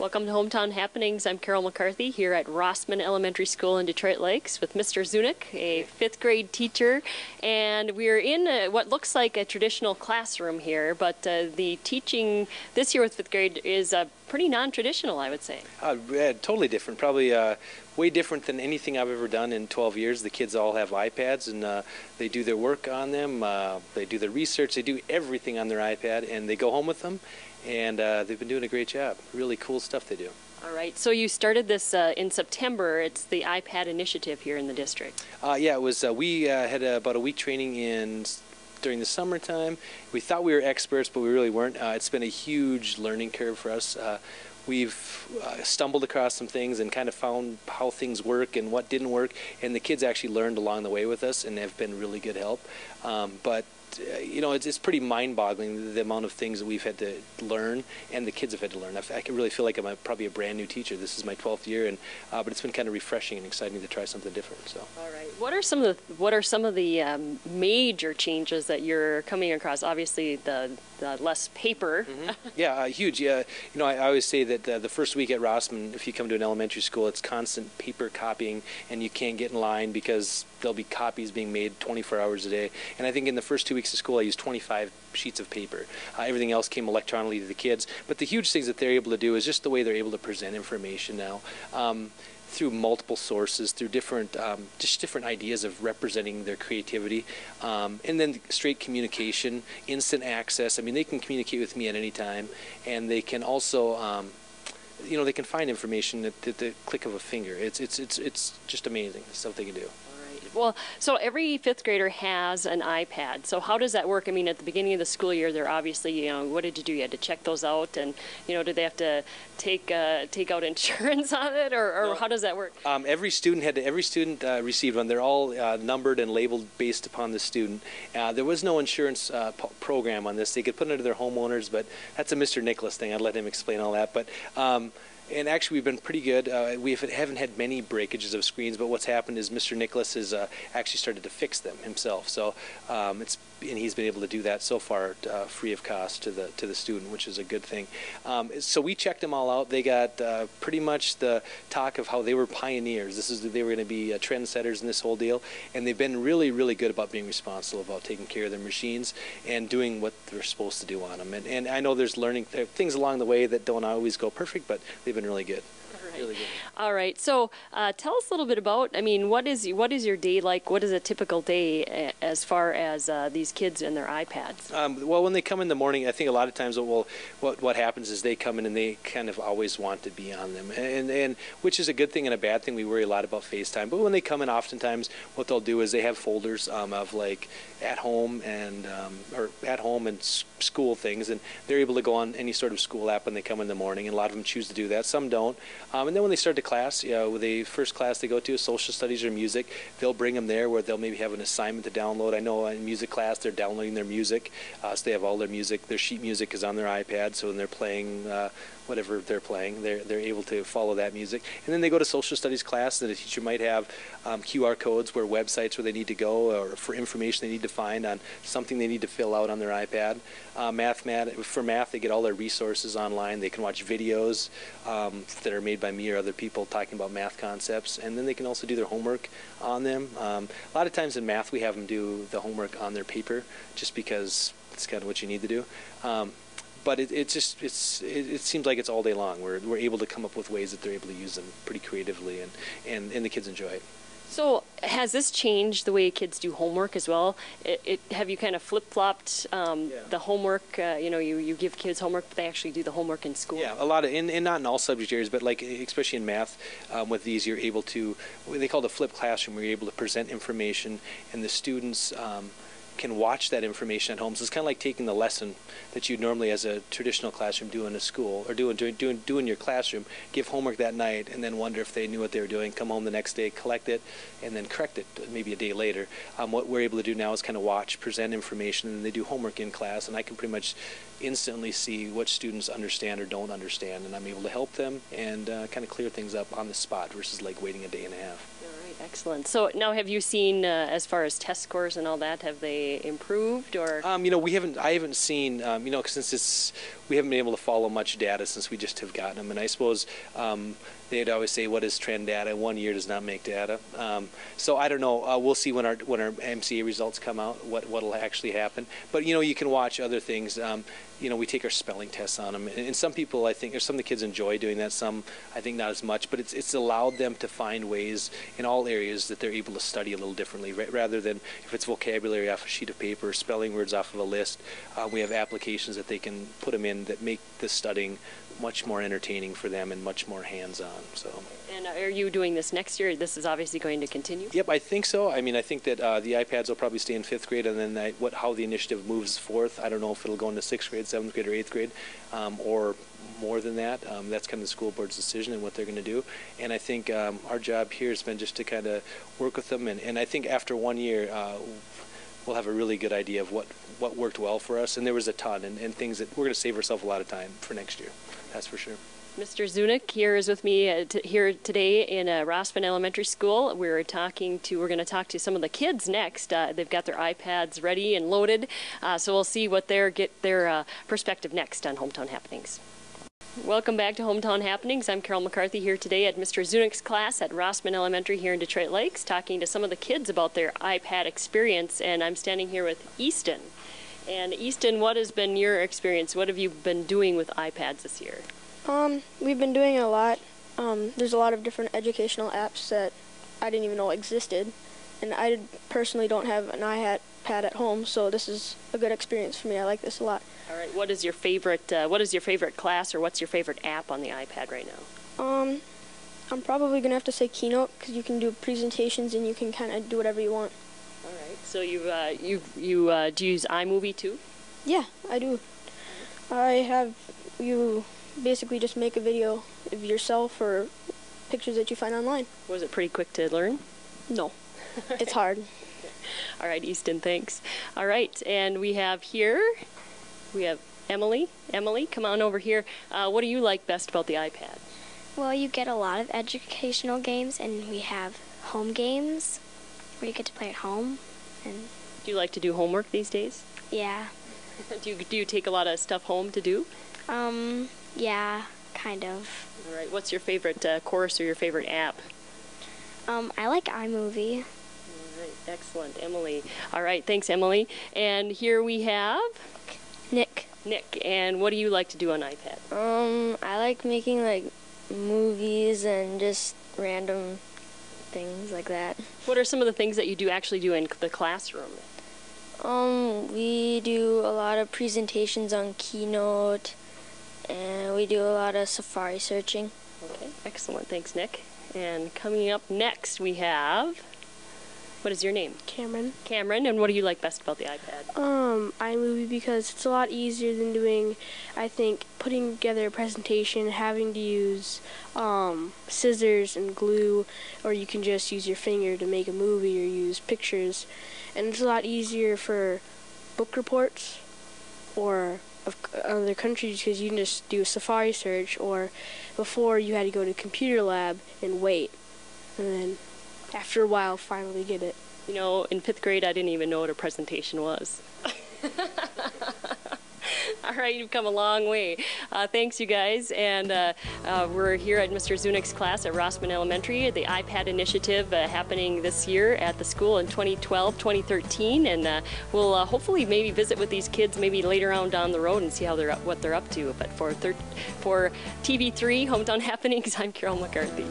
Welcome to Hometown Happenings. I'm Carol McCarthy here at Rossman Elementary School in Detroit Lakes with Mr. Zunick, a fifth grade teacher. And we're in what looks like a traditional classroom here, but the teaching this year with fifth grade is pretty non-traditional, I would say. Yeah, totally different. Probably way different than anything I've ever done in 12 years. The kids all have iPads and they do their work on them. They do their research. They do everything on their iPad and they go home with them. And they've been doing a great job. Really cool stuff they do. All right. So you started this in September. It's the iPad initiative here in the district. Yeah, it was. We had about a week training during the summertime. We thought we were experts, but we really weren't. It's been a huge learning curve for us. We've stumbled across some things and kind of found how things work and what didn't work, and the kids actually learned along the way with us and have been really good help. But you know, it's pretty mind-boggling the amount of things that we've had to learn and the kids have had to learn. I can really feel like I'm probably a brand new teacher. This is my 12th year, and but it's been kind of refreshing and exciting to try something different. So. All right. What are some of the major changes that you're coming across? Obviously, the less paper. Mm-hmm. Yeah, huge. Yeah, you know, I always say that the first week at Rossman, if you come to an elementary school, it's constant paper copying, and you can't get in line because there'll be copies being made 24 hours a day. And I think in the first 2 weeks of school, I used 25 sheets of paper. Everything else came electronically to the kids. But the huge things that they're able to do is just the way they're able to present information now. Through multiple sources, through different ideas of representing their creativity, and then straight communication, instant access. I mean, they can communicate with me at any time, and they can also, you know, they can find information at the click of a finger. It's just amazing the stuff they can do. Well, so every fifth grader has an iPad. So how does that work? I mean, at the beginning of the school year, they're obviously, you know, what did you do? You had to check those out, and you know, do they have to take out insurance on it, or how does that work? Every student received one. They're all numbered and labeled based upon the student. There was no insurance program on this. They could put it into their homeowners, but that's a Mr. Nicholas thing. I'd let him explain all that. But and actually, we've been pretty good. We haven't had many breakages of screens, but what's happened is Mr. Nicholas has actually started to fix them himself. So and he's been able to do that so far free of cost to the student, which is a good thing. So we checked them all out. They got pretty much the talk of how they were pioneers. They were going to be trendsetters in this whole deal, and they've been really, really good about being responsible about taking care of their machines and doing what they're supposed to do on them. And I know there's things along the way that don't always go perfect, but they've been really good. Really good. All right. So tell us a little bit about, I mean, what is your day like? What is a typical day as far as these kids and their iPads? Well, when they come in the morning, I think a lot of times what happens is they come in and they kind of always want to be on them, and which is a good thing and a bad thing. We worry a lot about FaceTime, but when they come in, oftentimes what they'll do is they have folders of like at home and school things, and they're able to go on any sort of school app when they come in the morning, and a lot of them choose to do that. Some don't. And then when they start to class, with the first class they go to, social studies or music, they'll bring them there where they'll maybe have an assignment to download. I know in music class they're downloading their music, so they have all their music. Their sheet music is on their iPad, so when they're playing whatever they're playing, they're able to follow that music. And then they go to social studies class, and the teacher might have QR codes where websites where they need to go or for information they need to find on something they need to fill out on their iPad. For math, they get all their resources online. They can watch videos that are made by me or other people talking about math concepts, and then they can also do their homework on them. A lot of times in math we have them do the homework on their paper just because it's kind of what you need to do. But it seems like it's all day long. We're able to come up with ways that they're able to use them pretty creatively, and the kids enjoy it. So has this changed the way kids do homework as well? Have you kind of flip-flopped the homework? You know, you give kids homework, but they actually do the homework in school? Yeah, a lot of, and not in all subject areas, but like especially in math, with these you're able to, they call it a flipped classroom, where you're able to present information, and the students can watch that information at home. So it's kind of like taking the lesson that you'd normally as a traditional classroom do in a school, or do in your classroom, give homework that night, and then wonder if they knew what they were doing, come home the next day, collect it, and then correct it maybe a day later. What we're able to do now is kind of watch, present information, and they do homework in class, and I can pretty much instantly see what students understand or don't understand, and I'm able to help them and kind of clear things up on the spot versus like waiting a day and a half. Excellent. So now, have you seen, as far as test scores and all that, have they improved, or? You know, I haven't seen, you know, since we haven't been able to follow much data since we just have gotten them. And I suppose they'd always say, "What is trend data? 1 year does not make data." So I don't know. We'll see when our MCA results come out what'll actually happen. But you can watch other things. We take our spelling tests on them, and some people, I think, or some of the kids enjoy doing that. Some, I think, not as much. But it's allowed them to find ways in all areas that they're able to study a little differently, rather than if it's vocabulary off a sheet of paper, or spelling words off of a list. We have applications that they can put them in that make the studying much more entertaining for them and much more hands-on. So. And are you doing this next year? This is obviously going to continue? Yep, I think so. I mean, I think that the iPads will probably stay in 5th grade, and then how the initiative moves forth, I don't know if it'll go into 6th grade, 7th grade, or 8th grade, or more than that. That's kind of the school board's decision and what they're going to do. And I think our job here has been just to kind of work with them, and I think after 1 year, we'll have a really good idea of what worked well for us. And there was a ton, and things that we're going to save ourselves a lot of time for next year. That's for sure. Mr. Zunick here is with me here today in Rossman Elementary School. We're going to talk to some of the kids next. They've got their iPads ready and loaded, so we'll see what their perspective next on Hometown Happenings. Welcome back to Hometown Happenings. I'm Carol McCarthy here today at Mr. Zunick's class at Rossman Elementary here in Detroit Lakes, talking to some of the kids about their iPad experience, and I'm standing here with Easton. And Easton, what has been your experience? What have you been doing with iPads this year? We've been doing a lot. There's a lot of different educational apps that I didn't even know existed, and I personally don't have an iPad at home, so this is a good experience for me. I like this a lot. All right. What is your favorite class, or what's your favorite app on the iPad right now? I'm probably gonna have to say Keynote, because you can do presentations and you can kind of do whatever you want. All right. So do you use iMovie too? Yeah, I do. You basically just make a video of yourself or pictures that you find online. Was it pretty quick to learn? No, it's hard. All right, Easton, thanks. All right, and we have Emily. Emily, come on over here. What do you like best about the iPad? Well, you get a lot of educational games, and we have home games where you get to play at home. And do you like to do homework these days? Yeah. Do you take a lot of stuff home to do? Yeah, kind of. All right, what's your favorite course or your favorite app? I like iMovie. All right, excellent, Emily. All right, thanks, Emily. And here we have Nick. Nick, and what do you like to do on iPad? I like making movies and just random things like that. What are some of the things that you actually do in the classroom? We do a lot of presentations on Keynote, and we do a lot of Safari searching. Okay, excellent. Thanks, Nick. And coming up next, we have, what is your name? Cameron. Cameron, and what do you like best about the iPad? iMovie, because it's a lot easier than doing, I think, putting together a presentation, having to use scissors and glue, or you can just use your finger to make a movie or use pictures. And it's a lot easier for book reports or of other countries, because you can just do a Safari search, or before you had to go to computer lab and wait, and then after a while finally get it. You know, in 5th grade I didn't even know what a presentation was. All right, you've come a long way. Thanks, you guys. And we're here at Mr. Zunick's class at Rossman Elementary, the iPad initiative happening this year at the school in 2012, 2013. And we'll hopefully maybe visit with these kids maybe later on down the road and see how what they're up to. But for TV3 Hometown Happenings, I'm Carol McCarthy.